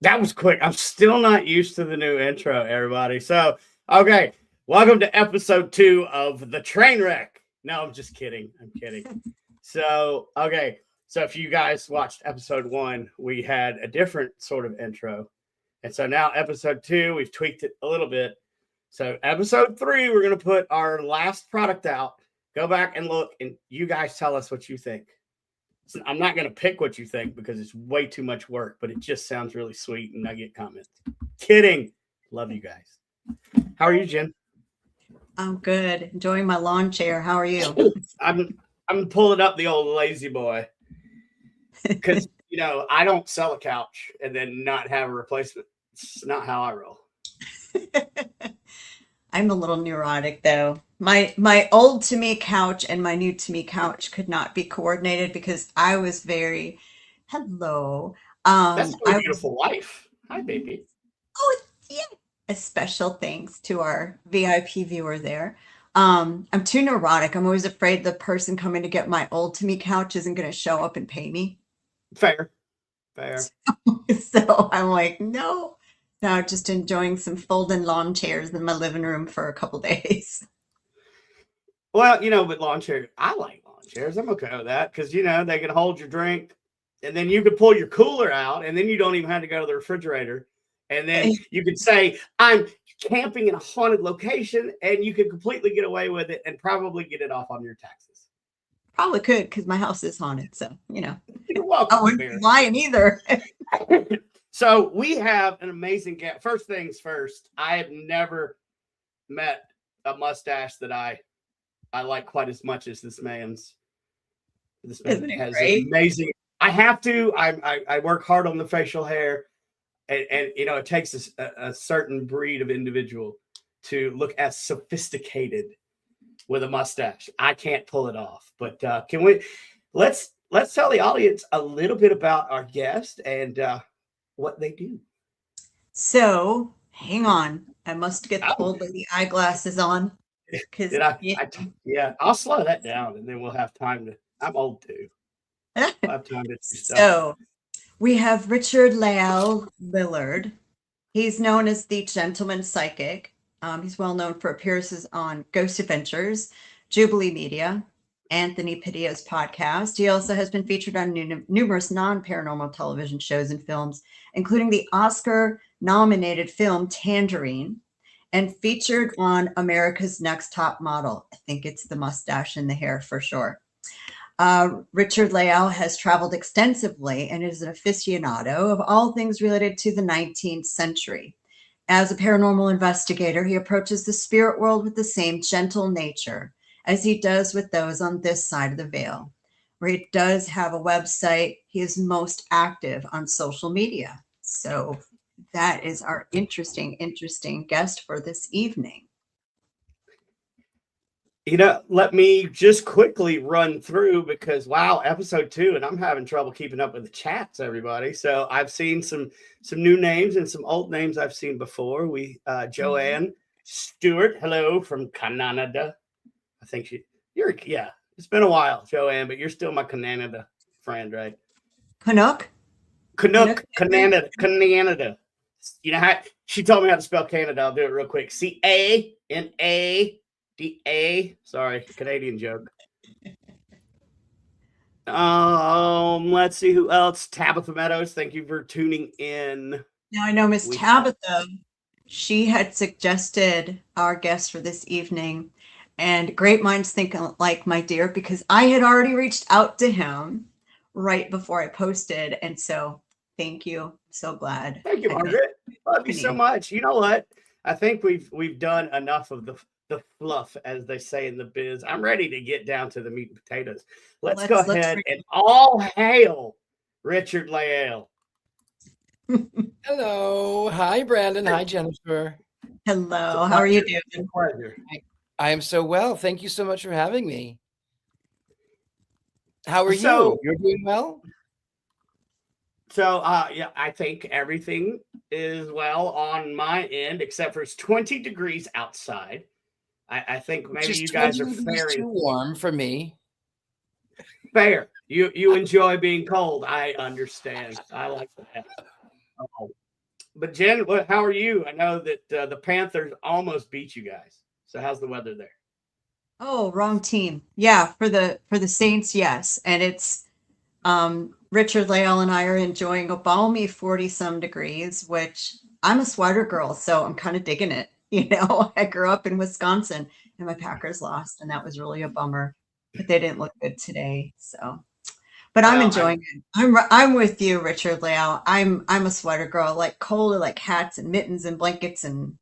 That was quick. I'm still not used to the new intro, everybody. So, okay, welcome to episode 2 of The Trainwreck. No, I'm just kidding. I'm kidding. So, okay. So, if you guys watched episode 1, we had a different sort of intro. And so now episode 2, we've tweaked it a little bit. So, episode 3, we're going to put our last product out. Go back and look, and you guys tell us what you think. I'm not going to pick what you think because it's way too much work, but it just sounds really sweet and I get comments. Kidding. Love you guys. How are you, Jen? I'm good. Enjoying my lawn chair. How are you? I'm pulling up the old lazy boy because, I don't sell a couch and then not have a replacement. It's not how I roll. I'm a little neurotic though. My old to me couch and my new to me couch could not be coordinated because I was very hello. That's my beautiful wife. Hi, baby. Oh, yeah. A special thanks to our VIP viewer there. I'm too neurotic. I'm always afraid the person coming to get my old to me couch isn't going to show up and pay me. Fair. So I'm like, no. No, just enjoying some folding lawn chairs in my living room for a couple days. Well, but lawn chairs, I like lawn chairs. I'm okay with that because, they can hold your drink and then you could pull your cooler out and then you don't even have to go to the refrigerator. And then you could say, I'm camping in a haunted location and you could completely get away with it and probably get it off on your taxes. Probably could because my house is haunted. So, You're welcome. I wouldn't be lying either. So we have an amazing guest. First things first, I have never met a mustache that I like quite as much as this man's. This man has amazing. I have to. I work hard on the facial hair, and it takes a certain breed of individual to look as sophisticated with a mustache. I can't pull it off, but can we? Let's tell the audience a little bit about our guest and what they do. So hang on, I must get the old lady eyeglasses on. I'll slow that down and then we'll have time to. I'm old too. We'll have time to do stuff. So we have Richard Lael Lillard. He's known as the Gentleman Psychic. He's well known for appearances on Ghost Adventures, Jubilee Media, Anthony Padilla's podcast. He also has been featured on numerous non-paranormal television shows and films, including the Oscar-nominated film Tangerine, and featured on America's Next Top Model. I think it's the mustache and the hair for sure. Richard Lael has traveled extensively and is an aficionado of all things related to the 19th century. As a paranormal investigator, he approaches the spirit world with the same gentle nature as he does with those on this side of the veil. Where he does have a website, he is most active on social media. So that is our interesting guest for this evening. Let me just quickly run through because, wow, episode 2, and I'm having trouble keeping up with the chats, everybody. So I've seen some new names and some old names I've seen before. Joanne Stewart, hello from Canada. I think it's been a while, Joanne, but you're still my Canada friend, right? Canuck, Canada. You know how she told me how to spell Canada. I'll do it real quick. Canada. Sorry, Canadian joke. Let's see who else. Tabitha Meadows, thank you for tuning in. Now I know Miss Tabitha. She had suggested our guest for this evening. And great minds think alike, my dear, because I had already reached out to him right before I posted. And so thank you. I'm so glad. Thank you, Margaret. Love you so much. You know what? I think we've done enough of the fluff, as they say in the biz. I'm ready to get down to the meat and potatoes. Let's go ahead and all hail Richard Lael. Hello. Hi, Brandon. Hi, Jennifer. Hello. How are you doing? Pleasure. I am so well. Thank you so much for having me. How are you? You're doing well? So, I think everything is well on my end, except for it's 20 degrees outside. I think maybe Just you guys 20 are degrees very too warm for me. fair. You enjoy being cold. I understand. I like that. Oh. But Jen, how are you? I know that the Panthers almost beat you guys. So how's the weather there? Oh, wrong team. Yeah, for the Saints, yes. And it's Richard Lale and I are enjoying a balmy 40 some degrees, which I'm a sweater girl, so I'm kind of digging it. I grew up in Wisconsin and my Packers lost, and that was really a bummer. But they didn't look good today. So, but I'm Well, enjoying it. I'm with you, Richard Lale. I'm a sweater girl. I like cold, I like hats and mittens and blankets and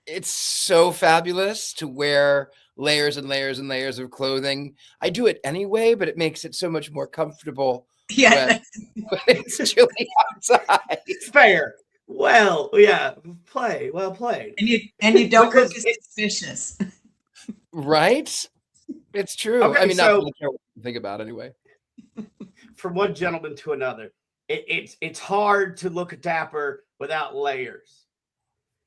It's so fabulous to wear layers and layers and layers of clothing. I do it anyway, but it makes it so much more comfortable yeah. when it's chilly outside. fair. Well, yeah, well played. And you don't Because look as it's suspicious. Right? It's true. okay. I mean, not So that I care what you think about anyway. from one gentleman to another, it's hard to look a dapper without layers.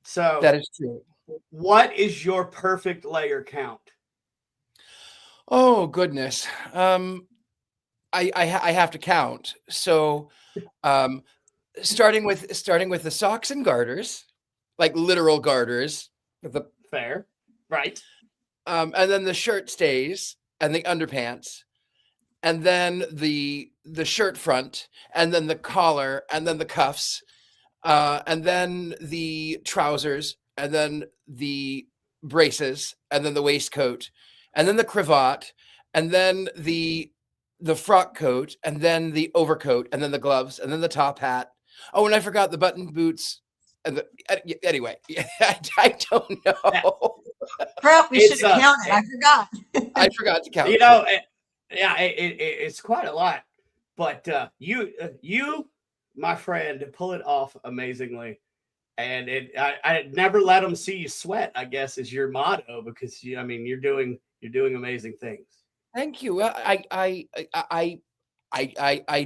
So That is true. what is your perfect layer count? Oh goodness. I have to count. So, starting with the socks and garters, like literal garters, with the Fair, right? and then the shirt stays and the underpants, and then the shirt front, and then the collar, and then the cuffs, and then the trousers, and then the braces, and then the waistcoat, and then the cravat, and then the frock coat, and then the overcoat, and then the gloves, and then the top hat. Oh, and I forgot the button boots. And anyway, I don't know. Crap, we It's should have counted. I forgot. I forgot to count. It's quite a lot. But you, my friend, pull it off amazingly. And I never let them see you sweat, I guess, is your motto, because you're doing amazing things. Thank you. I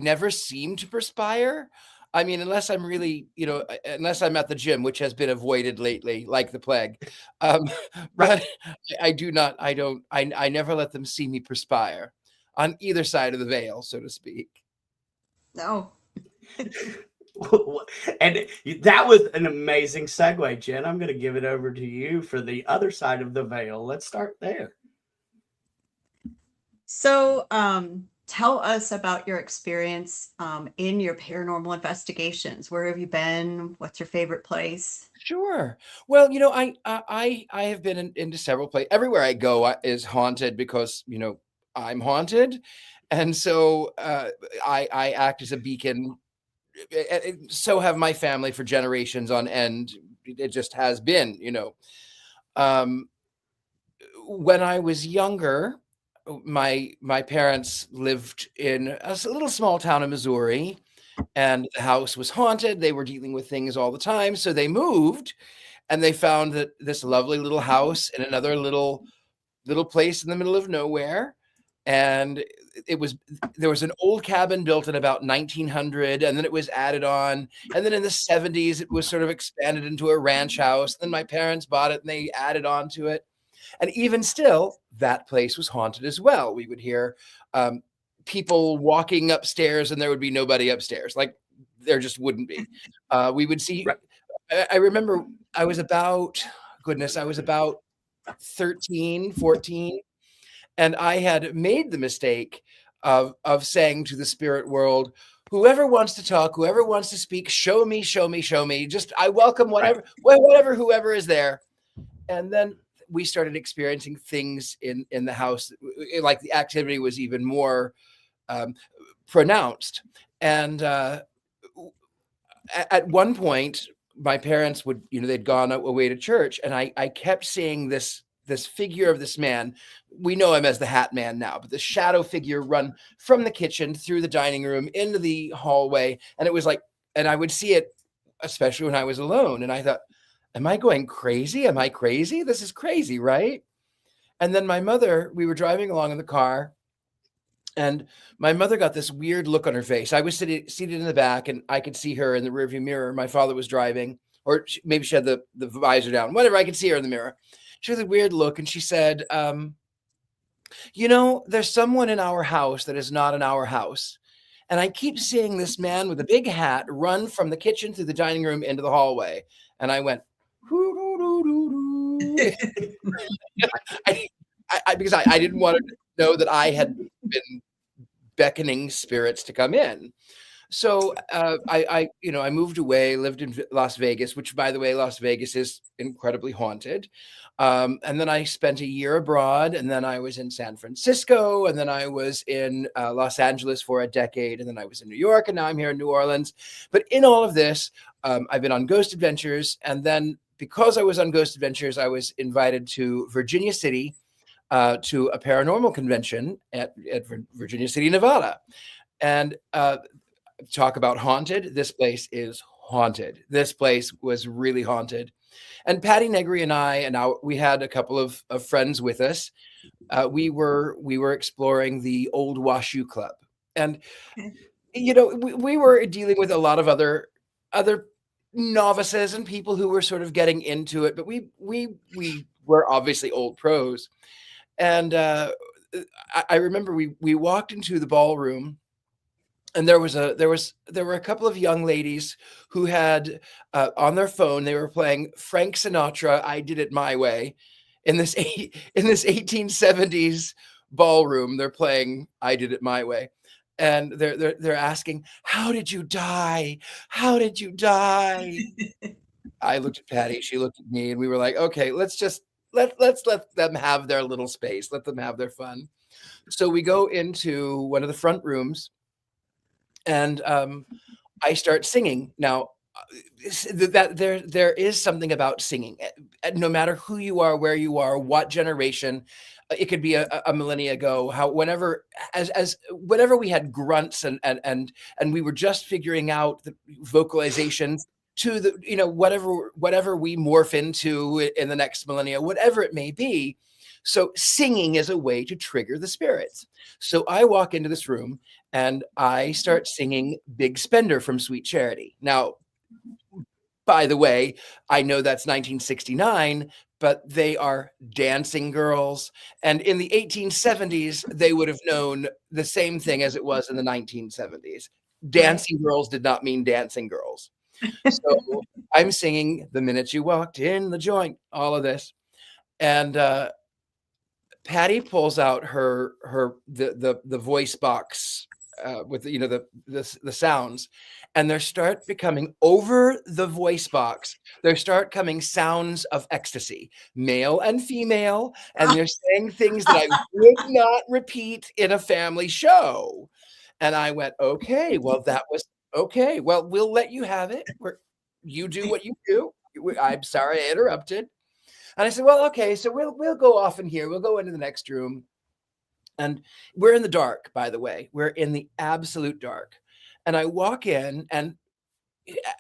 never seem to perspire. I mean, unless I'm really, unless I'm at the gym, which has been avoided lately, like the plague. But I do not. I never let them see me perspire on either side of the veil, so to speak. No. And that was an amazing segue, Jen. I'm going to give it over to you for the other side of the veil. Let's start there. So, tell us about your experience in your paranormal investigations. Where have you been? What's your favorite place? Sure. Well, I have been into several places. Everywhere I go is haunted because I'm haunted, and so I act as a beacon. So have my family for generations on end. It just has been, when I was younger, my parents lived in a little small town in Missouri, and the house was haunted. They were dealing with things all the time, so they moved, and they found that this lovely little house in another little place in the middle of nowhere. And there was an old cabin built in about 1900, and then it was added on, and then in the 70s it was sort of expanded into a ranch house. Then my parents bought it and they added on to it, and even still that place was haunted as well. We would hear people walking upstairs and there would be nobody upstairs, like there just wouldn't be. We would see I remember I was about 13, 14. And I had made the mistake of saying to the spirit world, whoever wants to talk, whoever wants to speak, show me, show me, show me. Just I welcome whoever is there. And then we started experiencing things in the house, like the activity was even more pronounced. And at one point, my parents would, they'd gone away to church, and I kept seeing this figure of this man. We know him as the Hat Man now, but the shadow figure run from the kitchen through the dining room into the hallway. And it was like, and I would see it, especially when I was alone. And I thought, am I going crazy? Am I crazy? This is crazy, right? And then my mother, we were driving along in the car, and my mother got this weird look on her face. I was seated in the back, and I could see her in the rearview mirror. My father was driving, or maybe she had the visor down, whatever. I could see her in the mirror. She had a weird look, and she said, you know, there's someone in our house that is not in our house. And I keep seeing this man with a big hat run from the kitchen through the dining room into the hallway. And I went, because I didn't want to know that I had been beckoning spirits to come in. So I moved away, lived in Las Vegas, which, by the way, Las Vegas is incredibly haunted. And then I spent a year abroad, and then I was in San Francisco, and then I was in Los Angeles for a decade, and then I was in New York, and now I'm here in New Orleans. But in all of this, I've been on Ghost Adventures, and then because I was on Ghost Adventures, I was invited to Virginia City to a paranormal convention at Virginia City, Nevada. And talk about haunted. This place is haunted. This place was really haunted. And Patty Negri and we had a couple of friends with us. We were exploring the Old Washoe Club. And, you know, we were dealing with a lot of other novices and people who were sort of getting into it, but we were obviously old pros. And I remember we walked into the ballroom, and there were a couple of young ladies who had on their phone, they were playing Frank Sinatra, "I Did It My Way," in this 1870s ballroom. They're playing "I Did It My Way," and they're asking, "How did you die? How did you die?" I looked at Patty, she looked at me, and we were like, "Okay, let's let them have their little space. Let them have their fun." So we go into one of the front rooms, and I start singing. Now, that there is something about singing, no matter who you are, where you are, what generation. It could be a millennia ago. Whenever we had grunts and we were just figuring out the vocalizations to the, you know, whatever we morph into in the next millennia, whatever it may be. So singing is a way to trigger the spirits. So I walk into this room and I start singing Big Spender from Sweet Charity. Now, by the way, I know that's 1969, but they are dancing girls. And in the 1870s, they would have known the same thing as it was in the 1970s. Dancing girls did not mean dancing girls. So I'm singing "The Minute You Walked in the Joint," all of this. And Patty pulls out the voice box with the sounds, and there start becoming, over the voice box, there start coming sounds of ecstasy, male and female, and they're saying things that I would not repeat in a family show. And I went, okay, well, that was okay. Well, we'll let you have it. You do what you do. I'm sorry I interrupted. And I said, well, okay, so we'll go off in here. We'll go into the next room. And we're in the dark, by the way. We're in the absolute dark. And I walk in, and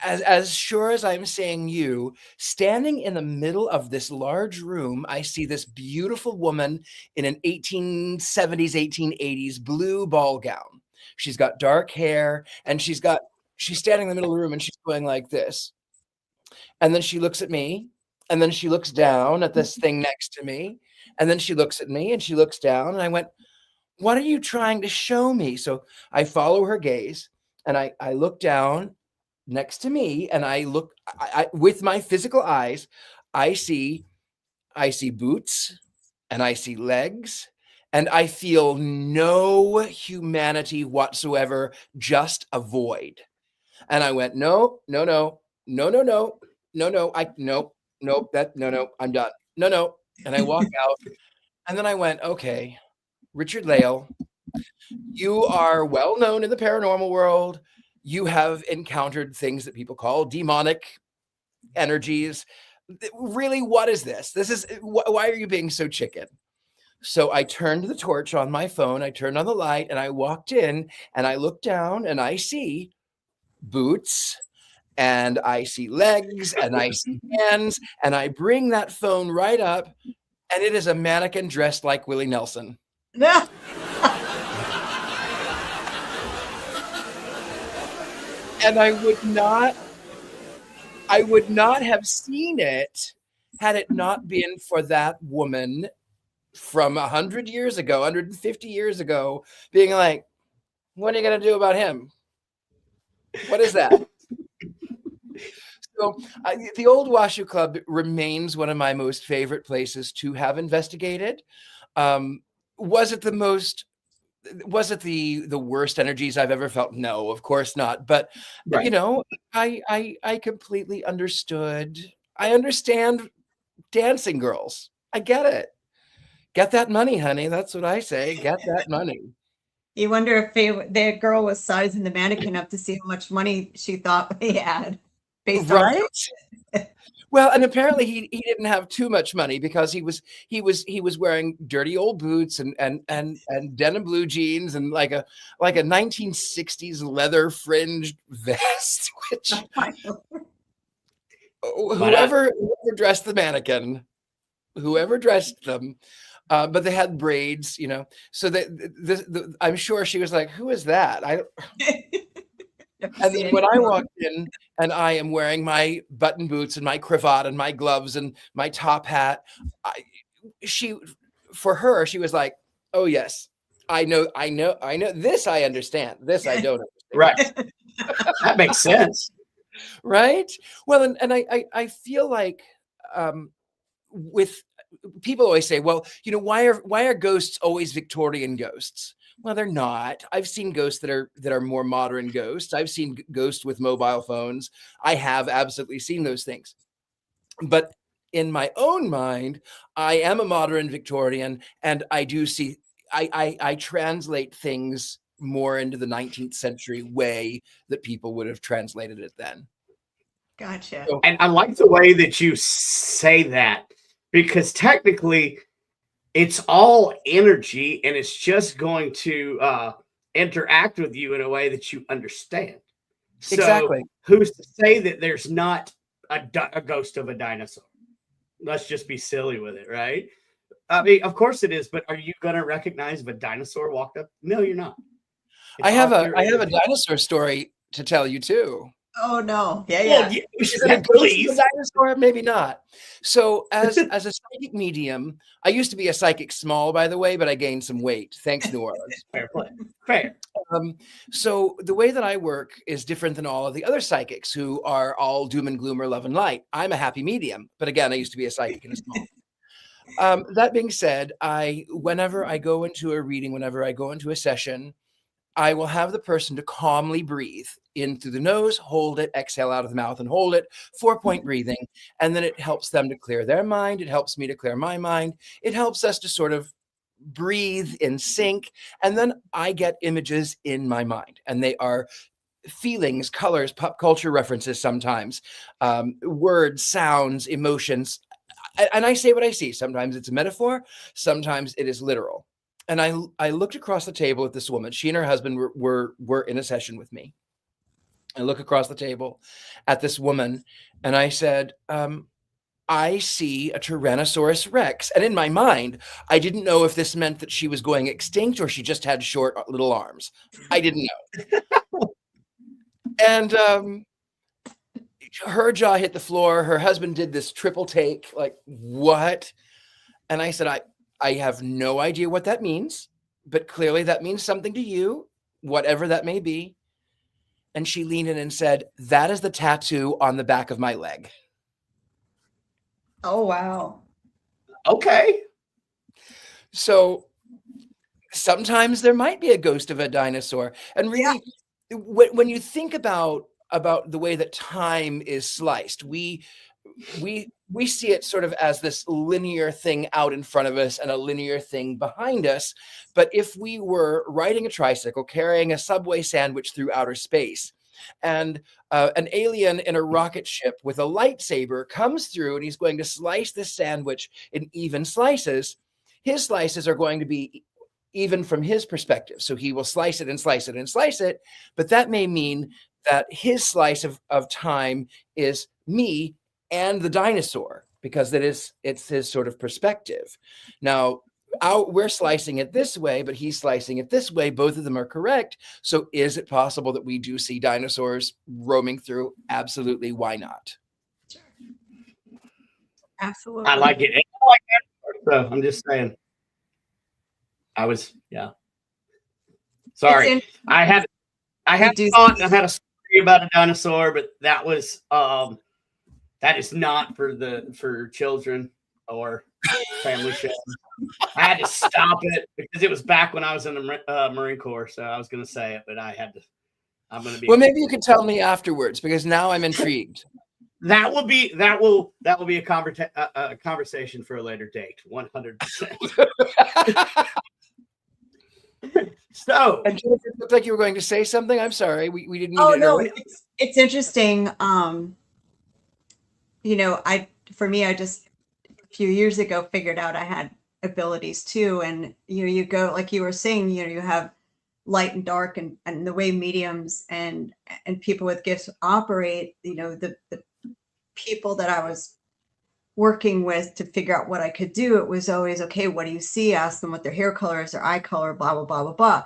as sure as I'm saying you, standing in the middle of this large room, I see this beautiful woman in an 1870s, 1880s blue ball gown. She's got dark hair, and she's standing in the middle of the room, and she's going like this. And then she looks at me, and then she looks down at this thing next to me, and then she looks at me, and she looks down, and I went, what are you trying to show me? So I follow her gaze, and I look down next to me, and I look with my physical eyes. I see boots, and I see legs, and I feel no humanity whatsoever, just a void. And I went, no, I'm done. No. And I walk out, and then I went, okay, Richard Lale, you are well known in the paranormal world. You have encountered things that people call demonic energies. Really, what is this? Why are you being so chicken? So I turned the torch on my phone. I turned on the light, and I walked in, and I look down, and I see boots, and I see legs, and I see hands, and I bring that phone right up, and it is a mannequin dressed like Willie Nelson. No. And I would not have seen it had it not been for that woman from 100 years ago, 150 years ago, being like, what are you going to do about him? What is that? So the Old Washoe Club remains one of my most favorite places to have investigated. Was it the worst energies I've ever felt? No, of course not. But Right. you know, I completely understood. I understand dancing girls. I get it. Get that money, honey. That's what I say. Get that money. You wonder if the girl was sizing the mannequin up to see how much money she thought he had, based on Right? Well, and apparently he didn't have too much money, because he was wearing dirty old boots and denim blue jeans and like a 1960s leather fringed vest, which whoever dressed the mannequin, whoever dressed them, but they had braids, you know. So that I'm sure she was like, "Who is that?" And then when I walked in and I am wearing my button boots and my cravat and my gloves and my top hat, for her, she was like, "Oh yes, I know. This I understand. This I don't understand." Right. That makes sense. Right? Well, and I feel like with people always say, well, you know, why are ghosts always Victorian ghosts? Well, they're not. I've seen ghosts that are more modern ghosts. I've seen ghosts with mobile phones. I have absolutely seen those things. But in my own mind, I am a modern Victorian, and I do see, I translate things more into the 19th century way that people would have translated it then. Gotcha. So, And I like the way that you say that, because technically it's all energy, and it's just going to interact with you in a way that you understand. So exactly. who's to say that there's not a ghost of a dinosaur? Let's just be silly with it, right? I mean, of course it is, but are you going to recognize if a dinosaur walked up? No, you're not. I have a dinosaur story to tell you too. Oh no! Yeah. Well, Is it a ghost of a dinosaur? Maybe not. So as a psychic medium, I used to be a psychic small, by the way, but I gained some weight. Thanks, New Orleans. Fair play. Fair. So the way that I work is different than all of the other psychics who are all doom and gloom or love and light. I'm a happy medium, but again, I used to be a psychic and a small. That being said, whenever I go into a reading, whenever I go into a session, I will have the person to calmly breathe in through the nose, hold it, exhale out of the mouth and hold it, 4-point breathing. And then it helps them to clear their mind. It helps me to clear my mind. It helps us to sort of breathe in sync. And then I get images in my mind, and they are feelings, colors, pop culture references sometimes, words, sounds, emotions. And I say what I see. Sometimes it's a metaphor. Sometimes it is literal. And I looked across the table at this woman. She and her husband were in a session with me. I look across the table at this woman, and I said, I see a Tyrannosaurus Rex. And in my mind, I didn't know if this meant that she was going extinct or she just had short little arms. I didn't know. And her jaw hit the floor. Her husband did this triple take, like, what? And I said, I have no idea what that means, but clearly that means something to you, whatever that may be. And she leaned in and said, that is the tattoo on the back of my leg. Oh, wow. Okay. So sometimes there might be a ghost of a dinosaur. And really, when you think about the way that time is sliced, we see it sort of as this linear thing out in front of us and a linear thing behind us. But if we were riding a tricycle, carrying a Subway sandwich through outer space, and an alien in a rocket ship with a lightsaber comes through and he's going to slice this sandwich in even slices, his slices are going to be even from his perspective. So he will slice it and slice it and slice it. But that may mean that his slice of time is me and the dinosaur, because it's his sort of perspective. Now, we're slicing it this way, but he's slicing it this way. Both of them are correct. So is it possible that we do see dinosaurs roaming through? Absolutely. Why not? Absolutely. I like it. I like that. So I'm just saying. Yeah. Sorry. I had thought I had a story about a dinosaur, but that was that is not for children or family shows. I had to stop it because it was back when I was in the Marine Corps. So I was going to say it, but I had to. I'm going to be. Well, maybe you could tell me afterwards because now I'm intrigued. That will be a conversation for a later date. 100%. So, and it looked like you were going to say something. I'm sorry, we didn't. Oh no, it's interesting. I just a few years ago figured out I had abilities too, and you go like you were saying, you have light and dark, and the way mediums and people with gifts operate. The people that I was working with to figure out what I could do, it was always, okay, what do you see? Ask them what their hair color is, their eye color, blah, blah, blah, blah, blah.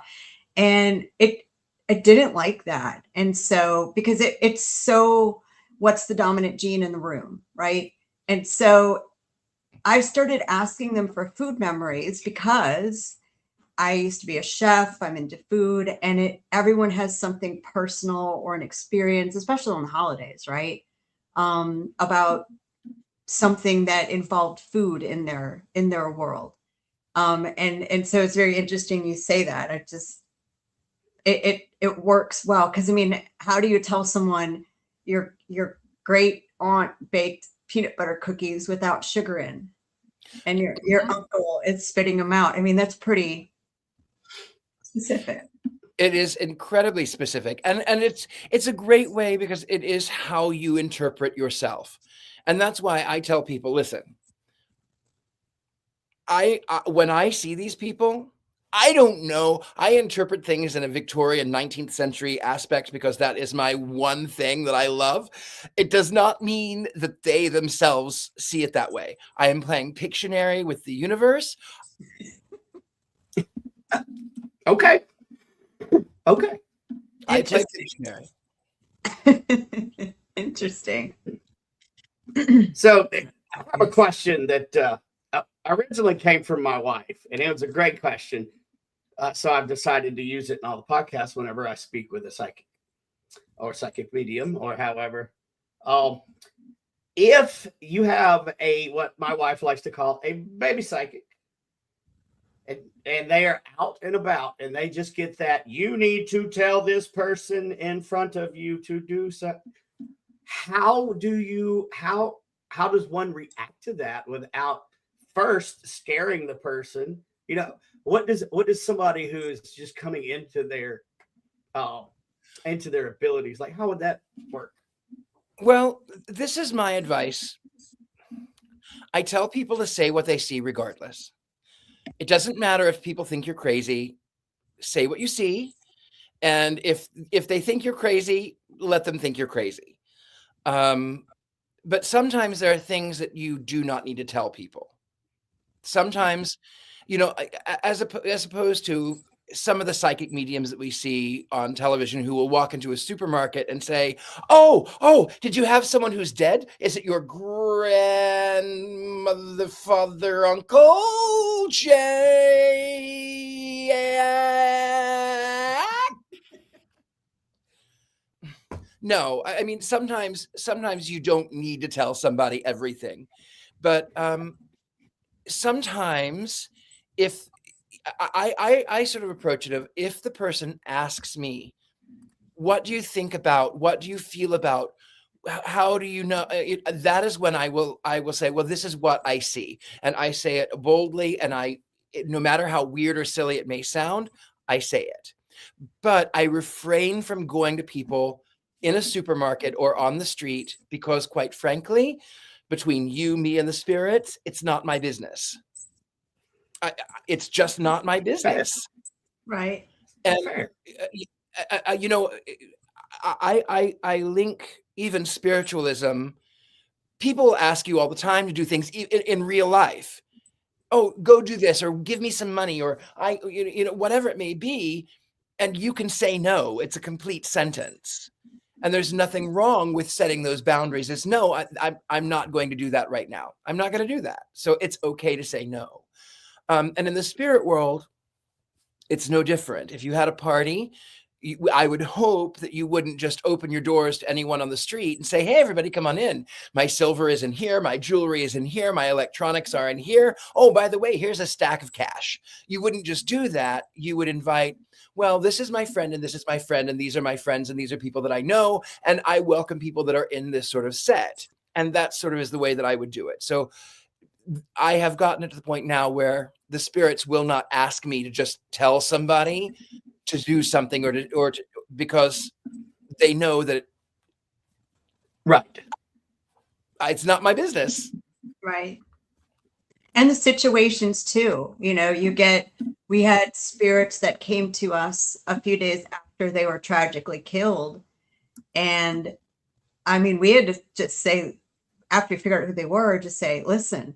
And I didn't like that. And so, because it's so, what's the dominant gene in the room, right? And so I started asking them for food memories because I used to be a chef, I'm into food, and everyone has something personal or an experience, especially on the holidays, right? About something that involved food in their world. And so it's very interesting you say that. It works well, because I mean, how do you tell someone your great aunt baked peanut butter cookies without sugar in, and your uncle is spitting them out? I mean, that's pretty specific. It is incredibly specific, and it's a great way because it is how you interpret yourself. And that's why I tell people, listen, when I see these people, I don't know. I interpret things in a Victorian 19th century aspect because that is my one thing that I love. It does not mean that they themselves see it that way. I am playing Pictionary with the universe. Okay. I play Pictionary. Interesting. So I have a question that originally came from my wife, and it was a great question. So I've decided to use it in all the podcasts whenever I speak with a psychic or psychic medium or however. If you have what my wife likes to call a baby psychic, and they are out and about, and they just get that, you need to tell this person in front of you to do so. How does one react to that without first scaring the person? What does somebody who is just coming into their abilities, like, how would that work? Well, this is my advice. I tell people to say what they see regardless. It doesn't matter if people think you're crazy. Say what you see. And if they think you're crazy, let them think you're crazy. But sometimes there are things that you do not need to tell people. Sometimes, as opposed to some of the psychic mediums that we see on television who will walk into a supermarket and say, oh, did you have someone who's dead? Is it your grandmother, father, uncle, Jay? No, I mean, sometimes you don't need to tell somebody everything, but sometimes if I sort of approach it of, if the person asks me, what do you think about, what do you feel about, how do you know, that is when I will say, well, this is what I see. And I say it boldly, and no matter how weird or silly it may sound, I say it. But I refrain from going to people in a supermarket or on the street because, quite frankly, between you, me, and the spirits, it's not my business. It's just not my business. Right. And, I link even spiritualism. People ask you all the time to do things in real life. Oh, go do this, or give me some money, or whatever it may be. And you can say no. It's a complete sentence. And there's nothing wrong with setting those boundaries. It's no, I'm not going to do that right now. I'm not going to do that. So it's okay to say no. And in the spirit world, it's no different. If you had a party, I would hope that you wouldn't just open your doors to anyone on the street and say, hey, everybody, come on in. My silver is in here. My jewelry is in here. My electronics are in here. Oh, by the way, here's a stack of cash. You wouldn't just do that. You would invite, well, this is my friend and this is my friend and these are my friends and these are people that I know. And I welcome people that are in this sort of set. And that sort of is the way that I would do it. So I have gotten it to the point now where the spirits will not ask me to just tell somebody to do something or to because they know that Right. It's not my business. Right. And the situations too, we had spirits that came to us a few days after they were tragically killed. And I mean, we had to just say, after we figured out who they were, just say, listen,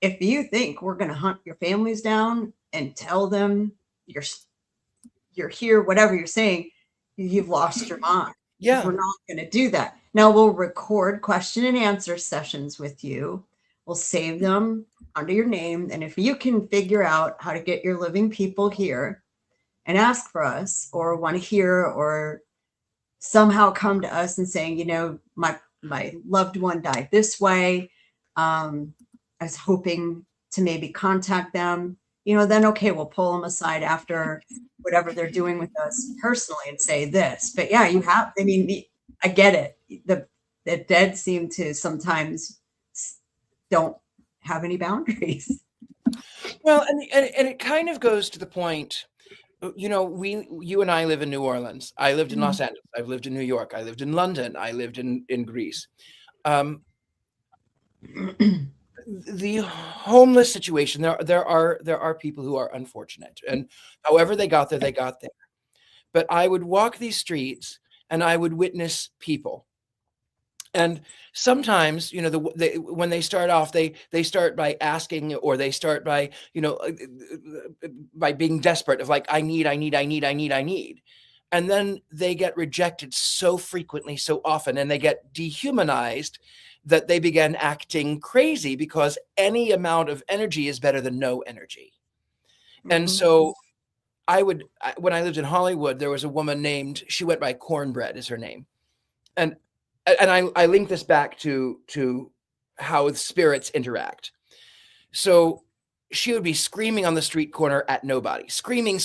if you think we're going to hunt your families down and tell them you're here, whatever you're saying, you've lost your mind. Yeah. We're not going to do that. Now we'll record question and answer sessions with you. We'll save them under your name. And if you can figure out how to get your living people here and ask for us or want to hear or somehow come to us and saying, my loved one died this way. I was hoping to maybe contact them, then okay, we'll pull them aside after whatever they're doing with us personally and say this. But yeah, I get it. The dead seem to sometimes don't have any boundaries. Well, and it kind of goes to the point, you and I live in New Orleans. I lived in Los Angeles. I've lived in New York. I lived in London. I lived in Greece. The homeless situation, there are people who are unfortunate, and however they got there, they got there. But I would walk these streets and I would witness people. And sometimes, when they start off, they start by asking, or they start by, by being desperate of like, I need. And then they get rejected so frequently, so often, and they get dehumanized that they begin acting crazy because any amount of energy is better than no energy. And so when I lived in Hollywood, there was a woman she went by Cornbread is her name. And I link this back to how spirits interact. So she would be screaming on the street corner at nobody, screaming.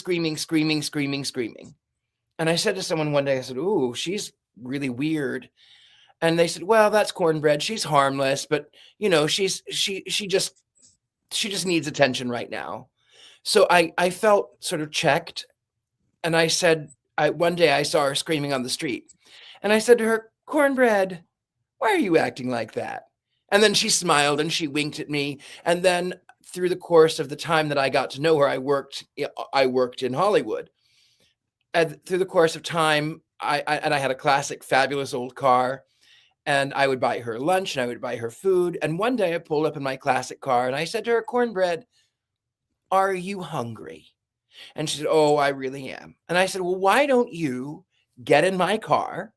And I said to someone one day, I said, ooh, she's really weird. And they said, well, that's Cornbread. She's harmless, but she just needs attention right now. So I felt sort of checked. And I said, one day I saw her screaming on the street. And I said to her, Cornbread, why are you acting like that? And then she smiled and she winked at me. And then through the course of the time that I got to know her, I worked in Hollywood. And through the course of time, I had a classic, fabulous old car. And I would buy her lunch and I would buy her food. And one day I pulled up in my classic car and I said to her, Cornbread, are you hungry? And she said, oh, I really am. And I said, well, why don't you get in my car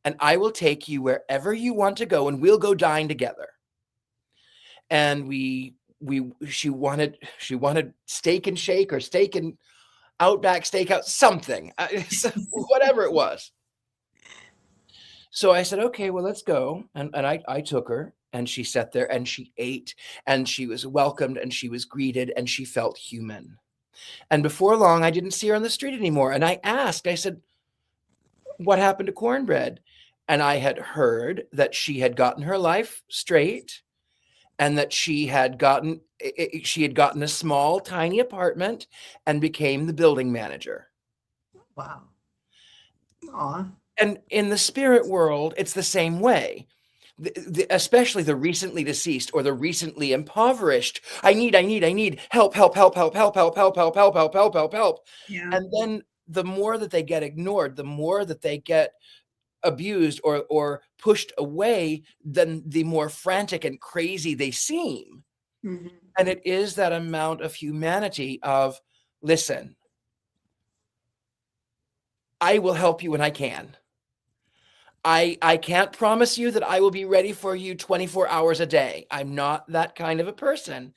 and I will take you wherever you want to go and we'll go dine together. And she wanted steak and shake or steak and Outback Steakhouse, something, whatever it was. So I said, okay, well, let's go. And I took her and she sat there and she ate and she was welcomed and she was greeted and she felt human. And before long, I didn't see her on the street anymore. And I said, what happened to Cornbread? And I had heard that she had gotten her life straight and that she had gotten a small, tiny apartment and became the building manager. Wow. Aw. And in the spirit world, it's the same way. Especially the recently deceased or the recently impoverished. I need help. Yeah. And then the more that they get ignored, the more that they get abused or pushed away, then the more frantic and crazy they seem. Mm-hmm. And it is that amount of humanity of, listen, I will help you when I can. I can't promise you that I will be ready for you 24 hours a day. I'm not that kind of a person,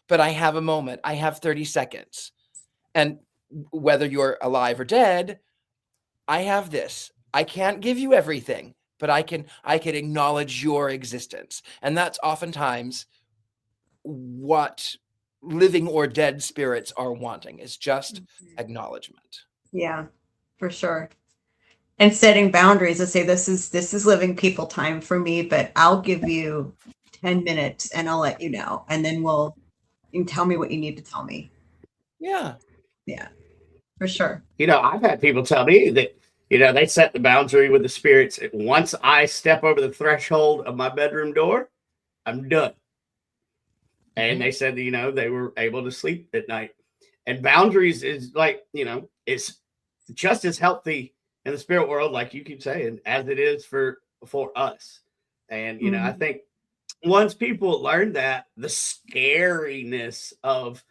but I have a moment. I have 30 seconds. And whether you're alive or dead, I have this. I can't give you everything, but I can acknowledge your existence. And that's oftentimes what living or dead spirits are wanting, is just acknowledgement. Yeah, for sure. And setting boundaries to say this is living people time for me, but I'll give you 10 minutes and I'll let you know. And then you can tell me what you need to tell me. Yeah. Yeah, for sure. I've had people tell me that, they set the boundary with the spirits. Once I step over the threshold of my bedroom door, I'm done. And they said, they were able to sleep at night. And boundaries is like, it's just as healthy in the spirit world, like you keep saying, as it is for us. And, I think once people learn that, the scariness of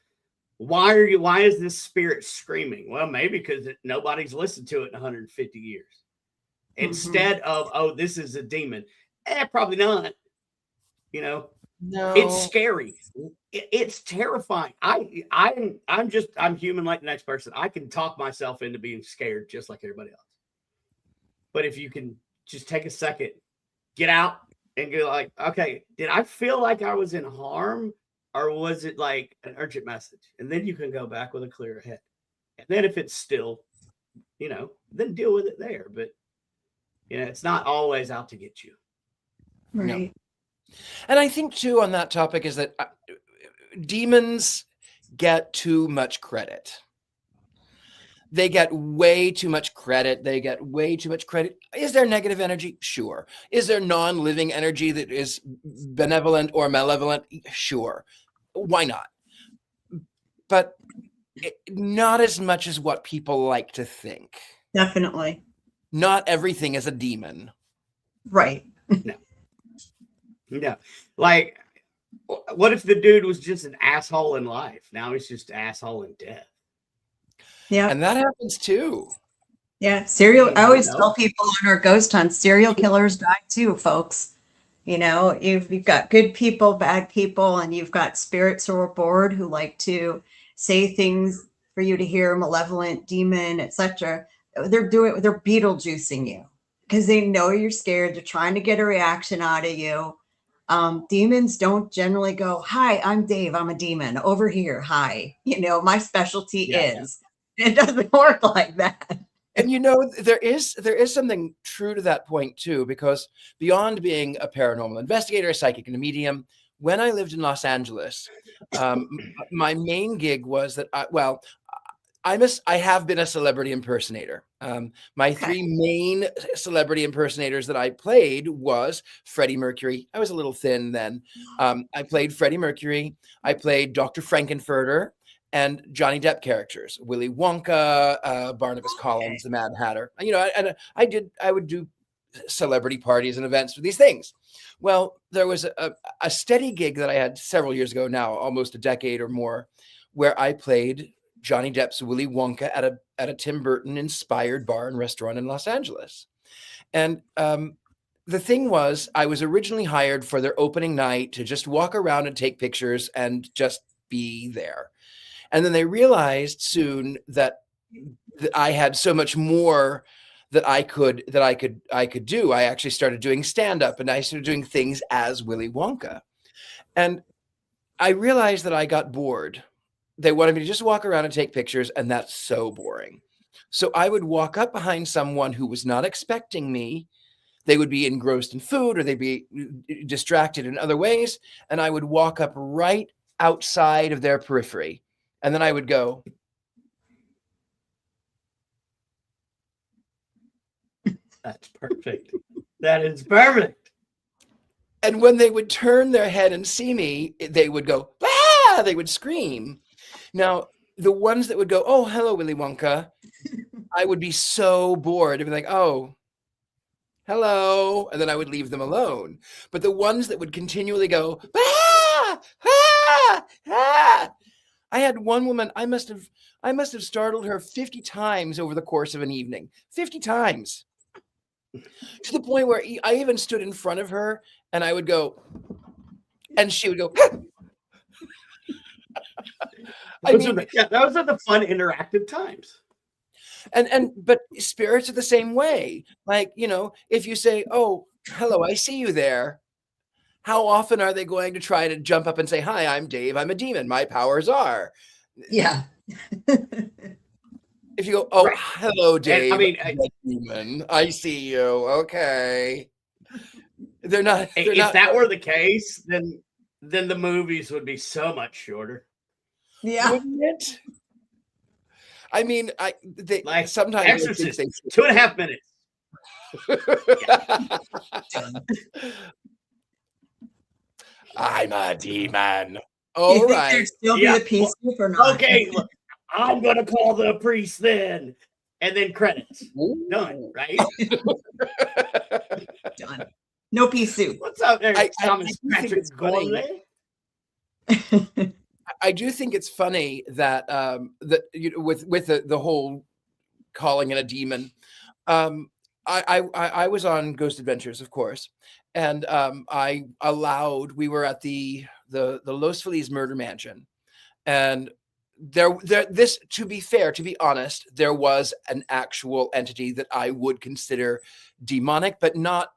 why is this spirit screaming? Well, maybe because nobody's listened to it in 150 years. Instead of, oh, this is a demon. Probably not. No. It's scary. It's terrifying. I'm human like the next person. I can talk myself into being scared just like everybody else. But if you can just take a second, get out and go like, okay, did I feel like I was in harm, or was it like an urgent message? And then you can go back with a clearer head. And then if it's still, then deal with it there. But it's not always out to get you. Right. No. And I think too on that topic is that demons get too much credit. They get way too much credit. Is there negative energy? Sure. Is there non-living energy that is benevolent or malevolent? Sure. Why not? But not as much as what people like to think. Definitely. Not everything is a demon. Right. No. Like, what if the dude was just an asshole in life? Now he's just an asshole in death. Yeah. And that happens too. Yeah. I always tell people on our ghost hunts, serial killers die too, folks. You've got good people, bad people, and you've got spirits who are bored who like to say things for you to hear, malevolent, demon, etc. They're Beetlejuicing you because they know you're scared. They're trying to get a reaction out of you. Demons don't generally go, "Hi, I'm Dave. I'm a demon over here. Hi, my specialty is." It doesn't work like that. And there is something true to that point too, because beyond being a paranormal investigator, a psychic, and a medium, when I lived in Los Angeles, my main gig was that I have been a celebrity impersonator. My three main celebrity impersonators that I played was Freddie Mercury. I was a little thin then. I played Freddie Mercury. I played Dr. Frankenfurter and Johnny Depp characters, Willy Wonka, Barnabas Collins, the Mad Hatter. I would do celebrity parties and events for these things. Well, there was a steady gig that I had several years ago now, almost a decade or more, where I played Johnny Depp's Willy Wonka at a Tim Burton inspired bar and restaurant in Los Angeles. And the thing was, I was originally hired for their opening night to just walk around and take pictures and just be there. And then they realized soon that I had so much more that I could do. I actually started doing stand-up, and I started doing things as Willy Wonka. And I realized that I got bored. They wanted me to just walk around and take pictures, and that's so boring. So I would walk up behind someone who was not expecting me. They would be engrossed in food, or they'd be distracted in other ways, and I would walk up right outside of their periphery. And then I would go, that's perfect. That is perfect. And when they would turn their head and see me, they would go, ah! They would scream. Now, the ones that would go, oh, hello, Willy Wonka, I would be so bored. I'd be like, oh, hello. And then I would leave them alone. But the ones that would continually go, ah, ah, ah. I had one woman, I must have startled her 50 times over the course of an evening. 50 times. To the point where I even stood in front of her and I would go, and she would go. Those are the fun interactive times. But spirits are the same way. Like, if you say, "Oh, hello, I see you there," how often are they going to try to jump up and say, "Hi, I'm Dave. I'm a demon. My powers are." Yeah. If you go, "Oh, Right. hello, Dave. And, I'm a demon. I see you." Okay. They're not. If that were the case, then the movies would be so much shorter. Yeah. Wouldn't it? I mean, they Like sometimes Exorcist, 2.5 minutes. I'm a demon. You All think right. there'd still be a peace soup or not? Okay, look, I'm gonna call the priest then, and then credits. Done, right? Done. No peace soup. What's up there, Thomas do think Patrick it's funny. Gourmet? I do think it's funny that with the whole calling it a demon. I was on Ghost Adventures, of course, and we were at the Los Feliz murder mansion, and this, to be fair, to be honest, there was an actual entity that I would consider demonic, but not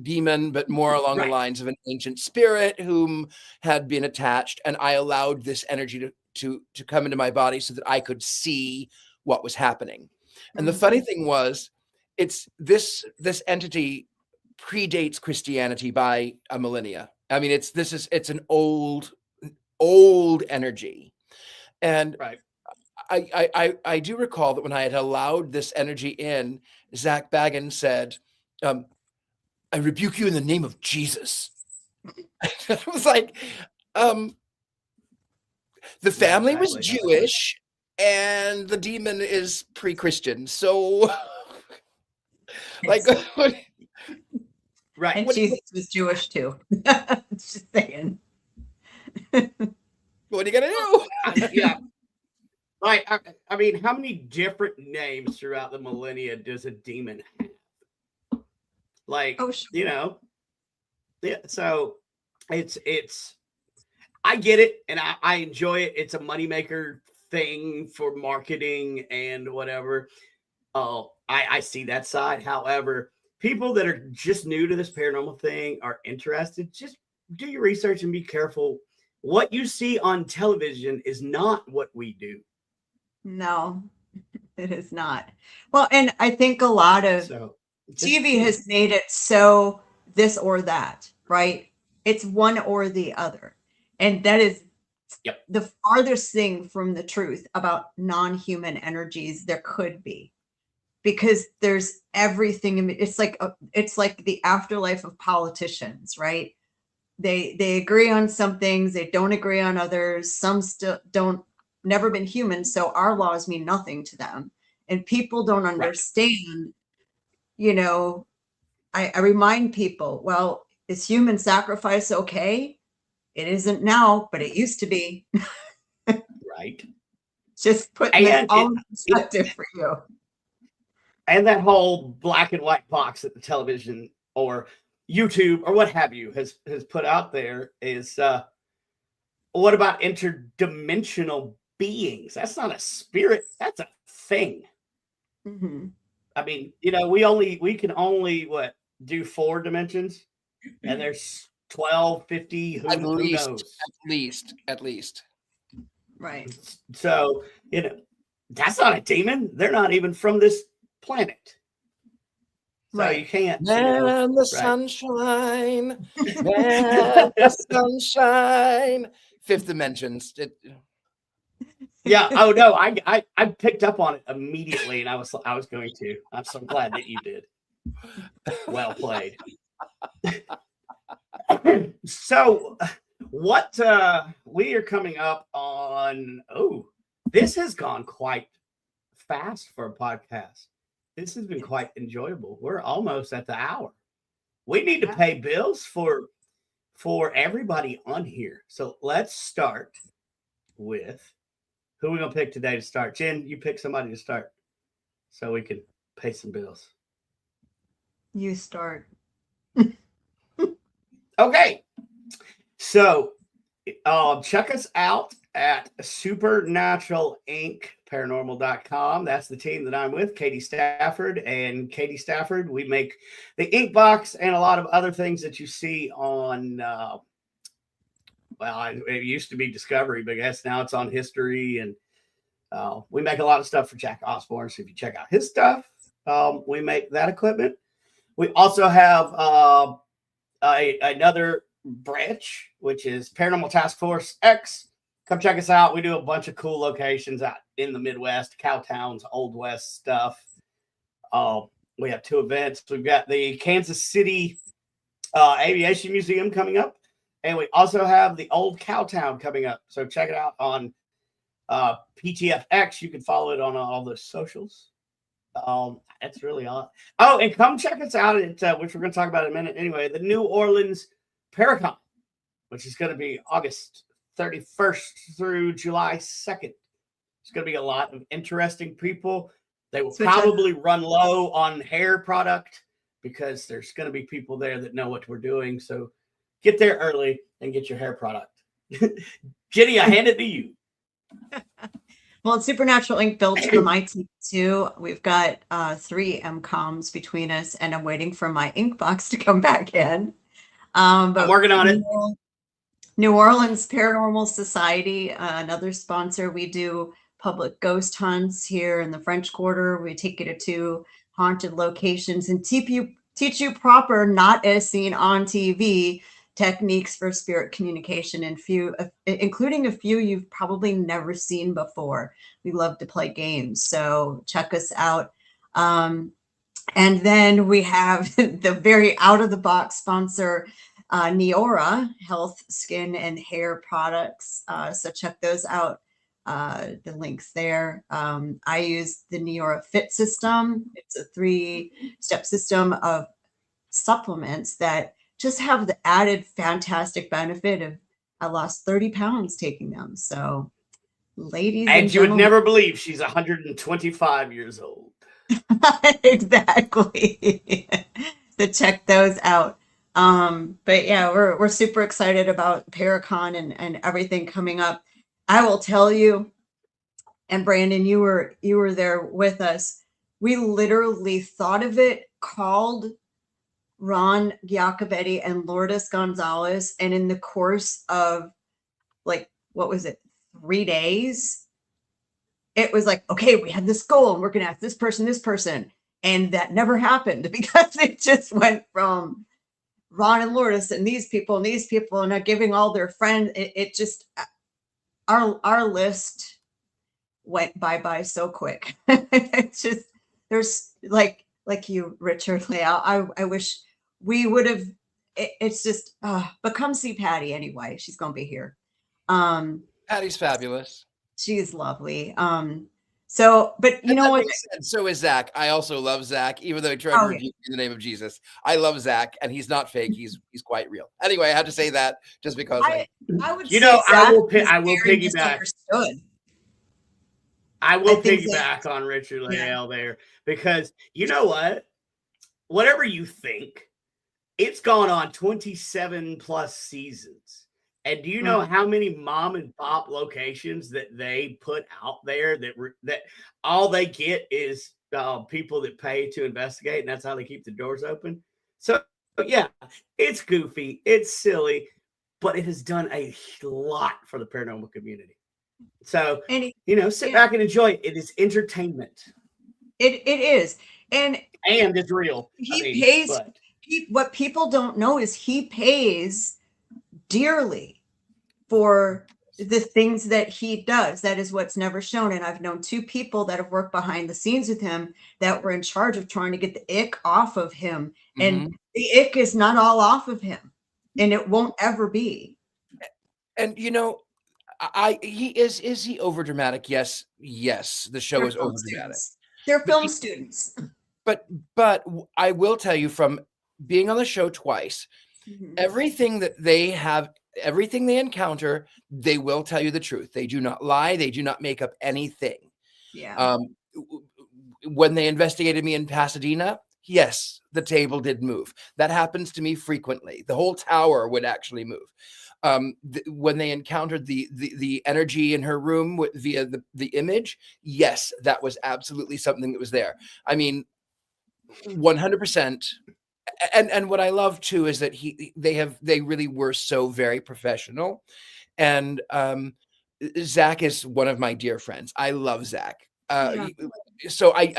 demon, but more along the lines of an ancient spirit whom had been attached, and I allowed this energy to come into my body so that I could see what was happening. And the funny thing was, it's this entity predates Christianity by a millennia. I mean, it's an old energy. And I do recall that when I had allowed this energy in, Zach Baggins said, "I rebuke you in the name of Jesus." I was like, the family was Jewish and the demon is pre-Christian. So like, right. And Jesus was Jewish too. Just saying. What are you gonna do? Yeah. Like, I mean, how many different names throughout the millennia does a demon have? Like, yeah. So it's I get it, and I enjoy it. It's a moneymaker thing for marketing and whatever. I see that side. However, people that are just new to this paranormal thing are interested. Just do your research and be careful. What you see on television is not what we do. No, it is not. Well, and I think a lot of TV has made it so this or that, right? It's one or the other. And that is the farthest thing from the truth about non-human energies there could be. Because there's everything. It's like the afterlife of politicians, right? They agree on some things, they don't agree on others. Some still don't, never been human, so our laws mean nothing to them. And people don't understand, I remind people, well, is human sacrifice okay? It isn't now, but it used to be. Right. Just putting it all in perspective for you. And that whole black and white box that the television or YouTube or what have you has put out there is what about interdimensional beings? That's not a spirit, that's a thing. Mm-hmm. I mean, we can only do 4 dimensions, and there's 12, 50, who knows? At least. Right. So, that's not a demon. They're not even from this planet. So you can't. Man, the sunshine. Man, the sunshine. 5th dimensions. Yeah. Oh no, I picked up on it immediately, and I was going to. I'm so glad that you did. Well played. So, what we are coming up on? Oh, this has gone quite fast for a podcast. This has been quite enjoyable. We're almost at the hour. We need to pay bills for everybody on here. So let's start with who are we gonna pick today to start. Jen, you pick somebody to start so we can pay some bills. You start. Okay. So check us out at supernaturalinc.paranormal.com. That's the team that I'm with, Katie Stafford. And Katie Stafford, we make the ink box and a lot of other things that you see on, it used to be Discovery, but I guess now it's on History. And we make a lot of stuff for Jack Osborne. So if you check out his stuff, we make that equipment. We also have another branch, which is Paranormal Task Force X. Come check us out. We do a bunch of cool locations out in the Midwest, Cowtowns, Old West stuff. We have 2 events. We've got the Kansas City Aviation Museum coming up, and we also have the Old Cowtown coming up. So check it out on PTFX. You can follow it on all the socials. That's really odd. Oh, and come check us out at which we're going to talk about in a minute. Anyway, the New Orleans Paracon, which is going to be August 31st through July 2nd. It's going to be a lot of interesting people. They will probably run low on hair product because there's going to be people there that know what we're doing. So get there early and get your hair product. Jenny, I hand it to you. Well, Supernatural Ink builds for my team too. We've got 3 MCOMs between us, and I'm waiting for my ink box to come back in. But I'm working on it. New Orleans Paranormal Society, another sponsor. We do public ghost hunts here in the French Quarter. We take you to 2 haunted locations and teach you proper, not as seen on TV, techniques for spirit communication, and including a few you've probably never seen before. We love to play games, so check us out. And then we have the very out of the box sponsor, Neora Health Skin and Hair Products. So check those out. The links there. I use the Neora Fit System. It's a 3-step system of supplements that just have the added fantastic benefit of I lost 30 pounds taking them. So ladies and you would never believe she's 125 years old. Exactly. So check those out. But yeah, we're super excited about Paracon and everything coming up. I will tell you, and Brandon, you were there with us. We literally thought of it, called Ron Giacobetti and Lourdes Gonzalez, and in the course of what was it, 3 days, it was like, okay, we had this goal and we're gonna ask this person, and that never happened because it just went from Ron and Lourdes and these people and not giving all their friends. It just, our list went bye so quick. It's just, there's like you, Richard Leal. I wish we would have. It's just, but come see Patty anyway. She's gonna be here. Patty's fabulous. She is lovely. So, but you know what? So is Zach. I also love Zach, even though he tried to rebuke in the name of Jesus. I love Zach, and he's not fake. He's quite real. Anyway, I had to say that just because. I would. You know, I will piggyback. I will piggyback on Richard Leal there, because you know what? Whatever you think, it's gone on 27 plus seasons. And do you know how many mom and pop locations that they put out there that all they get is people that pay to investigate, and that's how they keep the doors open? So yeah, it's goofy, it's silly, but it has done a lot for the paranormal community. So sit back and enjoy it. It is entertainment. It is, and it's real. He pays. What people don't know is he pays dearly for the things that he does. That is what's never shown. And I've known 2 people that have worked behind the scenes with him that were in charge of trying to get the ick off of him. And the ick is not all off of him, and it won't ever be. And is he over dramatic? Yes. The show is over dramatic. They're film students. But I will tell you, from being on the show twice, everything that they have, everything they encounter, they will tell you the truth. They do not lie. They do not make up anything. Yeah. When they investigated me in Pasadena, yes, the table did move. That happens to me frequently. The whole tower would actually move. When they encountered the energy in her room via the image, yes, that was absolutely something that was there. I mean, 100%. And what I love too is that they really were so very professional. And Zach is one of my dear friends. I love Zach. Yeah. So I